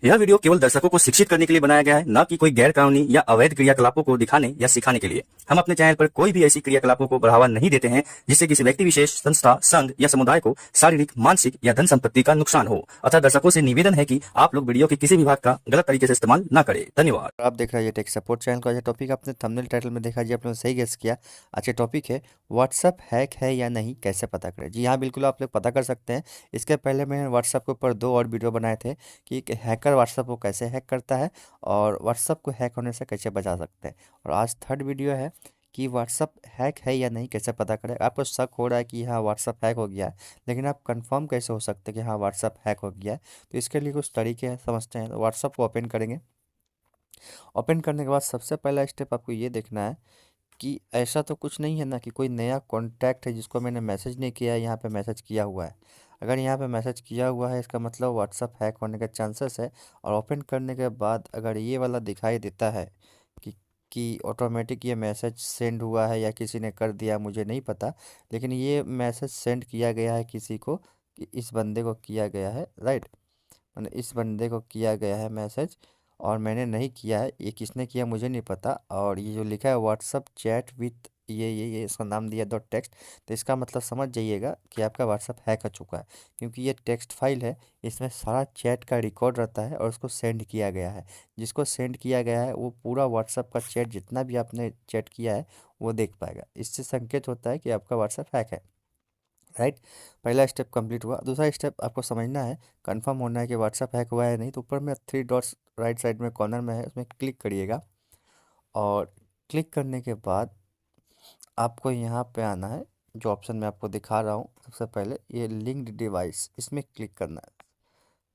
यह वीडियो केवल दर्शकों को शिक्षित करने के लिए बनाया गया है, न कि कोई गैर कानूनी या अवैध क्रियाकलापों को दिखाने या सिखाने के लिए। हम अपने चैनल पर कोई भी ऐसी क्रियाकलापों को बढ़ावा नहीं देते हैं जिससे किसी व्यक्ति विशेष, संस्था, संघ या समुदाय को शारीरिक, मानसिक या धन संपत्ति का नुकसान हो। अतः दर्शकों से निवेदन है कि आप लोग वीडियो के किसी भी भाग का गलत तरीके से इस्तेमाल न करें। धन्यवाद। आप देख रहे हैं टेक सपोर्ट चैनल का। आज टॉपिक आपने थंबनेल टाइटल में देखा जी, आपने सही गेस किया। आज का टॉपिक है व्हाट्सअप हैक है या नहीं, कैसे पता करें। जी हाँ, बिल्कुल आप लोग पता कर सकते हैं। इसके पहले मैंने व्हाट्सअप के ऊपर 2 और वीडियो बनाए थे कि एक हैकर व्हाट्सअप को कैसे हैक करता है और व्हाट्सअप को हैक होने से कैसे बचा सकते हैं। और आज थर्ड वीडियो है कि व्हाट्सअप हैक है या नहीं, कैसे पता करें। आपको शक हो रहा है कि हाँ व्हाट्सअप हैक हो गया है, लेकिन आप कंफर्म कैसे हो सकते हैं कि हाँ व्हाट्सअप हैक हो गया है। तो इसके लिए कुछ तरीके हैं, समझते हैं। तो व्हाट्सअप को ओपन करेंगे। ओपन करने के बाद सबसे पहला स्टेप आपको ये देखना है कि ऐसा तो कुछ नहीं है ना कि कोई नया कॉन्टैक्ट है जिसको मैंने मैसेज नहीं किया है, यहाँ पे मैसेज किया हुआ है। अगर यहाँ पे मैसेज किया हुआ है, इसका मतलब व्हाट्सअप हैक होने का चांसेस है। और ओपन करने के बाद अगर ये वाला दिखाई देता है कि ऑटोमेटिक ये मैसेज सेंड हुआ है या किसी ने कर दिया, मुझे नहीं पता, लेकिन ये मैसेज सेंड किया गया है किसी को, कि इस बंदे को किया गया है, राइट। मैंने इस बंदे को किया गया है मैसेज और मैंने नहीं किया है, ये किसने किया मुझे नहीं पता। और ये जो लिखा है व्हाट्सअप चैट विथ ये इसका नाम दिया डॉट टेक्स्ट, तो इसका मतलब समझ जाइएगा कि आपका व्हाट्सअप हैक हो चुका है। क्योंकि ये टेक्स्ट फाइल है, इसमें सारा चैट का रिकॉर्ड रहता है और उसको सेंड किया गया है। जिसको सेंड किया गया है वो पूरा व्हाट्सअप का चैट, जितना भी आपने चैट किया है वो देख पाएगा। इससे संकेत होता है कि आपका व्हाट्सअप हैक है, राइट। पहला स्टेप कंप्लीट हुआ। दूसरा स्टेप आपको समझना है, कंफर्म होना है कि व्हाट्सअप हैक हुआ है नहीं। तो ऊपर में 3 डॉट्स राइट साइड में कॉर्नर में है, उसमें क्लिक करिएगा। और क्लिक करने के बाद आपको यहाँ पे आना है, जो ऑप्शन मैं आपको दिखा रहा हूँ। सबसे पहले ये लिंक्ड डिवाइस, इसमें क्लिक करना है।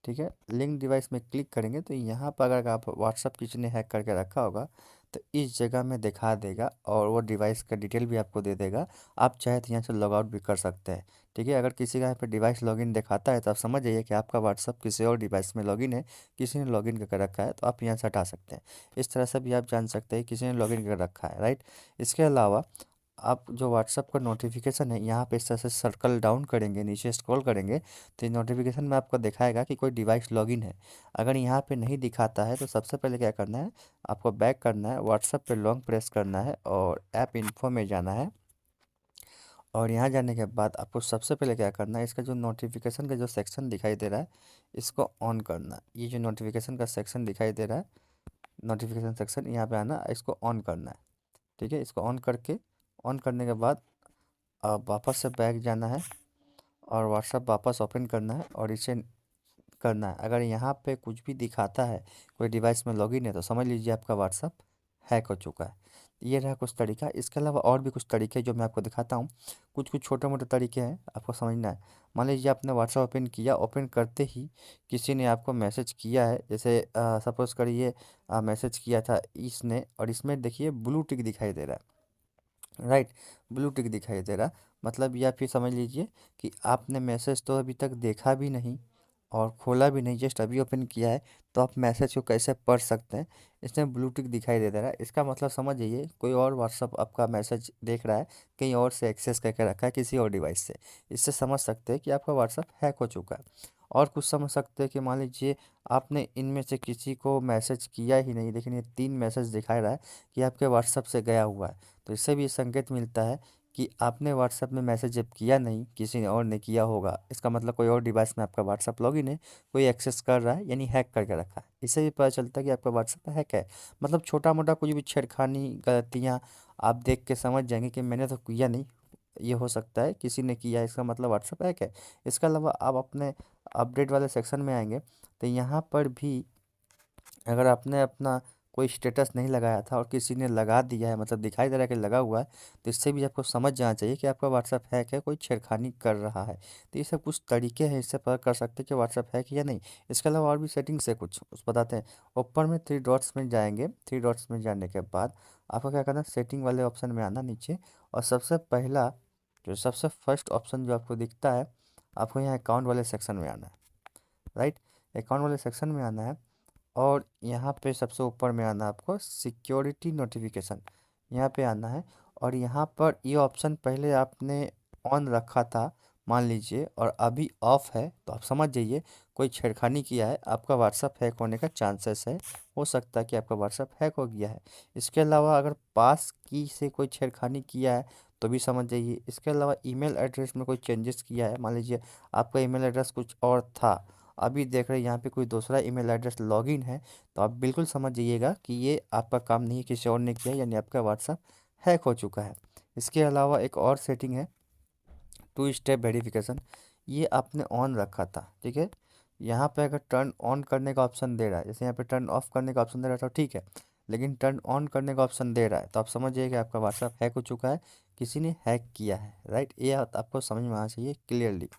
ठीक है, लिंक डिवाइस में क्लिक करेंगे तो यहाँ पर अगर आप व्हाट्सअप किसी ने हैक करके रखा होगा तो इस जगह में दिखा देगा और वो डिवाइस का डिटेल भी आपको दे देगा। आप चाहे तो यहाँ से लॉग आउट भी कर सकते हैं। ठीक है, अगर किसी का यहाँ पे डिवाइस लॉगिन दिखाता है तो आप समझ जाइए कि आपका व्हाट्सअप किसी और डिवाइस में लॉगिन है, किसी ने लॉगिन करके रखा है, तो आप यहाँ से हटा सकते हैं। इस तरह से भी आप जान सकते हैं किसी ने लॉगिन करके रखा है, राइट। इसके अलावा आप जो व्हाट्सअप का नोटिफिकेशन है, यहाँ पे इस तरह से सर्कल डाउन करेंगे, नीचे स्क्रॉल करेंगे तो नोटिफिकेशन में आपको दिखाएगा कि कोई डिवाइस लॉगिन है। अगर यहाँ पे नहीं दिखाता है तो सबसे पहले क्या करना है, आपको बैक करना है, व्हाट्सअप पे लॉन्ग प्रेस करना है और ऐप इन्फो में जाना है। और यहाँ जाने के बाद आपको सबसे पहले क्या करना है, इसका जो नोटिफिकेशन का जो सेक्शन दिखाई दे रहा है इसको ऑन करना है। ये जो नोटिफिकेशन का सेक्शन दिखाई दे रहा है, नोटिफिकेशन सेक्शन, यहाँ पे आना, इसको ऑन करना है। ठीक है, इसको ऑन करके, ऑन करने के बाद वापस से बैक जाना है और व्हाट्सअप वापस ओपन करना है और इसे करना है। अगर यहाँ पे कुछ भी दिखाता है, कोई डिवाइस में लॉगिन है, तो समझ लीजिए आपका व्हाट्सअप हैक हो चुका है। ये रहा कुछ तरीका। इसके अलावा और भी कुछ तरीके जो मैं आपको दिखाता हूँ। कुछ कुछ छोटे मोटे तरीके हैं, आपको समझना है। मान लीजिए आपने व्हाट्सअप ओपन किया, ओपन करते ही किसी ने आपको मैसेज किया है, जैसे सपोज़ करिए मैसेज किया था इसने, और इसमें देखिए ब्लू टिक दिखाई दे रहा है, राइट। ब्लू टिक दिखाई दे रहा, मतलब या फिर समझ लीजिए कि आपने मैसेज तो अभी तक देखा भी नहीं और खोला भी नहीं, जस्ट अभी ओपन किया है, तो आप मैसेज को कैसे पढ़ सकते हैं। इसमें ब्लू टिक दिखाई दे रहा है, इसका मतलब समझ जाइए कोई और व्हाट्सअप आपका मैसेज देख रहा है, कहीं और से एक्सेस करके रखा है किसी और डिवाइस से। इससे समझ सकते हैं कि आपका व्हाट्सअप हैक हो चुका है। और कुछ समझ सकते हैं कि मान लीजिए आपने इनमें से किसी को मैसेज किया ही नहीं, लेकिन ये 3 मैसेज दिखा रहा है कि आपके व्हाट्सअप से गया हुआ है, तो इससे भी संकेत मिलता है कि आपने व्हाट्सअप में मैसेज जब किया नहीं, किसी ने और ने किया होगा। इसका मतलब कोई और डिवाइस में आपका व्हाट्सअप लॉगिन है, कोई एक्सेस कर रहा है, यानी हैक करके रखा है। इससे भी पता चलता है कि आपका व्हाट्सअप हैक है। मतलब छोटा मोटा कुछ भी छेड़खानी, गलतियाँ आप देख के समझ जाएंगे कि मैंने तो किया नहीं, ये हो सकता है किसी ने किया है, इसका मतलब व्हाट्सअप हैक है। इसके अलावा आप अपने अपडेट वाले सेक्शन में आएंगे तो यहाँ पर भी अगर आपने अपना कोई स्टेटस नहीं लगाया था और किसी ने लगा दिया है, मतलब दिखाई दे रहा है कि लगा हुआ है, तो इससे भी आपको समझ जाना चाहिए कि आपका व्हाट्सअप हैक है, कोई छेड़खानी कर रहा है। तो ये सब कुछ तरीके हैं, इससे पता कर सकते हैं कि व्हाट्सअप है कि या नहीं। इसके अलावा और भी सेटिंग्स है कुछ, उस बताते हैं। ऊपर में 3 डॉट्स में जाएंगे, 3 डॉट्स में जाने के बाद आपको क्या करना है, सेटिंग वाले ऑप्शन में आना नीचे, और सबसे पहला जो सबसे फर्स्ट ऑप्शन जो आपको दिखता है, आपको यहाँ अकाउंट वाले सेक्शन में आना है, राइट। अकाउंट वाले सेक्शन में आना है और यहाँ पे सबसे ऊपर में आना है आपको सिक्योरिटी नोटिफिकेशन, यहाँ पे आना है। और यहाँ पर ये ऑप्शन पहले आपने ऑन रखा था, मान लीजिए और अभी ऑफ है, तो आप समझ जाइए कोई छेड़खानी किया है, आपका व्हाट्सअप हैक होने का चांसेस है, हो सकता है कि आपका व्हाट्सअप हैक हो गया है। इसके अलावा अगर पास की से कोई छेड़खानी किया है तो भी समझ जाइए। इसके अलावा ईमेल एड्रेस में कोई चेंजेस किया है, मान लीजिए आपका ईमेल एड्रेस कुछ और था, अभी देख रहे हैं यहाँ पे कोई दूसरा ईमेल एड्रेस लॉगिन है, तो आप बिल्कुल समझ जाइएगा कि ये आपका काम नहीं है, किसी और ने किया है, यानी आपका व्हाट्सअप हैक हो चुका है। इसके अलावा एक और सेटिंग है, 2 स्टेप वेरिफिकेशन, ये आपने ऑन रखा था, ठीक है। यहाँ पे अगर टर्न ऑन करने का ऑप्शन दे रहा है, जैसे यहाँ पे टर्न ऑफ करने का ऑप्शन दे रहा था, ठीक है, लेकिन टर्न ऑन करने का ऑप्शन दे रहा है, तो आप समझिए कि आपका व्हाट्सअप हैक हो चुका है, किसी ने हैक किया है, राइट। ये आपको समझ में आना चाहिए क्लियरली।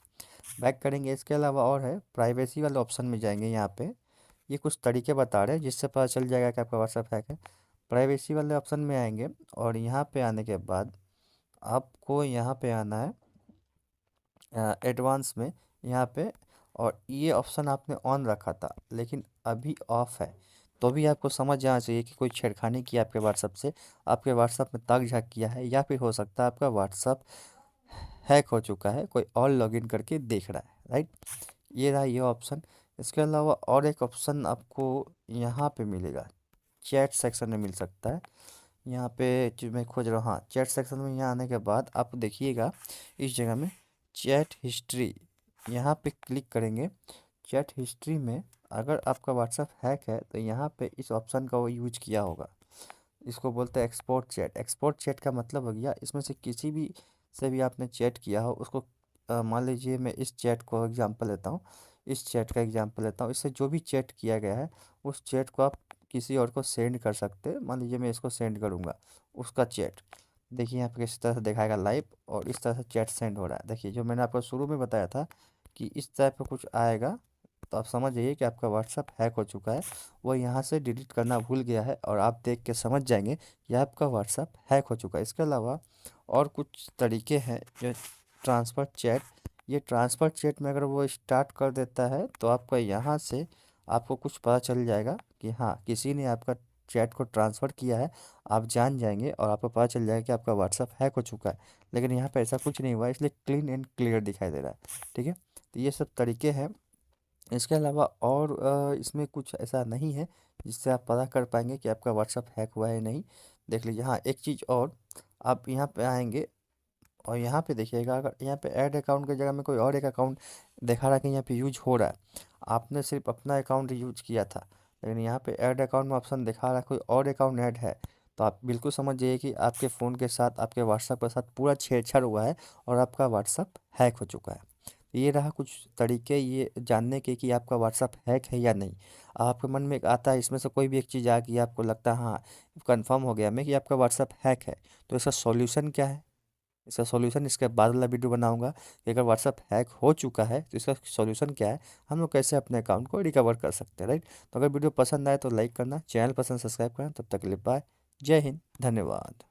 बैक करेंगे। इसके अलावा और है, प्राइवेसी वाले ऑप्शन में जाएंगे, यहाँ पे ये कुछ तरीके बता रहे हैं जिससे पता चल जाएगा कि आपका व्हाट्सअप हैक है। प्राइवेसी वाले ऑप्शन में आएंगे और यहाँ पे आने के बाद आपको यहाँ पे आना है एडवांस में, यहाँ पे, और ये ऑप्शन आपने ऑन रखा था लेकिन अभी ऑफ है, तो भी आपको समझ जाना चाहिए कि कोई छेड़खानी किया आपके व्हाट्सअप से, आपके व्हाट्सअप में ताक झाक किया है, या फिर हो सकता है आपका व्हाट्सअप हैक हो चुका है, कोई और लॉगिन करके देख रहा है, राइट। ये रहा ये ऑप्शन। इसके अलावा और एक ऑप्शन आपको यहाँ पे मिलेगा, चैट सेक्शन में मिल सकता है, यहाँ पे जो मैं खोज रहा हूँ, हाँ चैट सेक्शन में। यहाँ आने के बाद आप देखिएगा इस जगह में चैट हिस्ट्री, यहाँ पे क्लिक करेंगे। चैट हिस्ट्री में अगर आपका व्हाट्सअप हैक है तो यहाँ पे इस ऑप्शन का वो यूज किया होगा, इसको बोलते हैं एक्सपोर्ट चैट। एक्सपोर्ट चैट का मतलब हो गया, इसमें से किसी भी से भी आपने चैट किया हो उसको, मान लीजिए मैं इस चैट को एग्जांपल लेता हूँ, इस चैट का एग्जांपल लेता हूँ, इससे जो भी चैट किया गया है उस चैट को आप किसी और को सेंड कर सकते हैं। मान लीजिए मैं इसको सेंड करूँगा उसका चैट, देखिए यहाँ पे किस तरह से दिखाएगा लाइव, और इस तरह से चैट सेंड हो रहा है। देखिए जो मैंने आपको शुरू में बताया था कि इस टाइप का कुछ आएगा, तो आप समझ जाइए कि आपका व्हाट्सअप हैक हो चुका है, वो यहाँ से डिलीट करना भूल गया है, और आप देख के समझ जाएंगे कि आपका व्हाट्सअप हैक हो चुका है। इसके अलावा और कुछ तरीके हैं, जो ट्रांसफ़र चैट, ये ट्रांसफ़र चैट में अगर वो स्टार्ट कर देता है तो आपका यहाँ से आपको कुछ पता चल जाएगा कि हाँ किसी ने आपका चैट को ट्रांसफ़र किया है, आप जान जाएंगे और आपको पता चल जाएगा कि आपका व्हाट्सअप हैक हो चुका है। लेकिन यहाँ पे ऐसा कुछ नहीं हुआ, इसलिए क्लीन एंड क्लियर दिखाई दे रहा है, ठीक है। तो ये सब तरीके हैं। इसके अलावा और इसमें कुछ ऐसा नहीं है जिससे आप पता कर पाएंगे कि आपका व्हाट्सअप हैक हुआ है नहीं। देख लीजिए, हाँ एक चीज़ और, आप यहाँ पे आएंगे और यहाँ पे देखिएगा, अगर यहाँ पे ऐड अकाउंट की जगह में कोई और एक अकाउंट दिखा रहा है कि यहाँ पे यूज हो रहा है, आपने सिर्फ अपना अकाउंट यूज किया था, लेकिन यहाँ पे ऐड अकाउंट में ऑप्शन दिखा रहा है कोई और अकाउंट ऐड है, तो आप बिल्कुल समझ जाइए कि आपके फ़ोन के साथ, आपके व्हाट्सअप के साथ पूरा छेड़छाड़ हुआ है और आपका व्हाट्सअप हैक हो चुका है। ये रहा कुछ तरीके ये जानने के कि आपका व्हाट्सअप हैक है या नहीं। आपके मन में एक आता है, इसमें से कोई भी एक चीज़ आ गई, आपको लगता है हाँ कंफर्म हो गया मैं कि आपका व्हाट्सअप हैक है, तो इसका सॉल्यूशन क्या है, इसका सॉल्यूशन इसके बाद वाला वीडियो बनाऊंगा कि अगर व्हाट्सअप हैक हो चुका है तो इसका सॉल्यूशन क्या है, हम लोग कैसे अपने अकाउंट को रिकवर कर सकते हैं, राइट। तो अगर वीडियो पसंद आए तो लाइक करना, चैनल पसंद सब्सक्राइब करना। तब तक के लिए बाय, जय हिंद, धन्यवाद।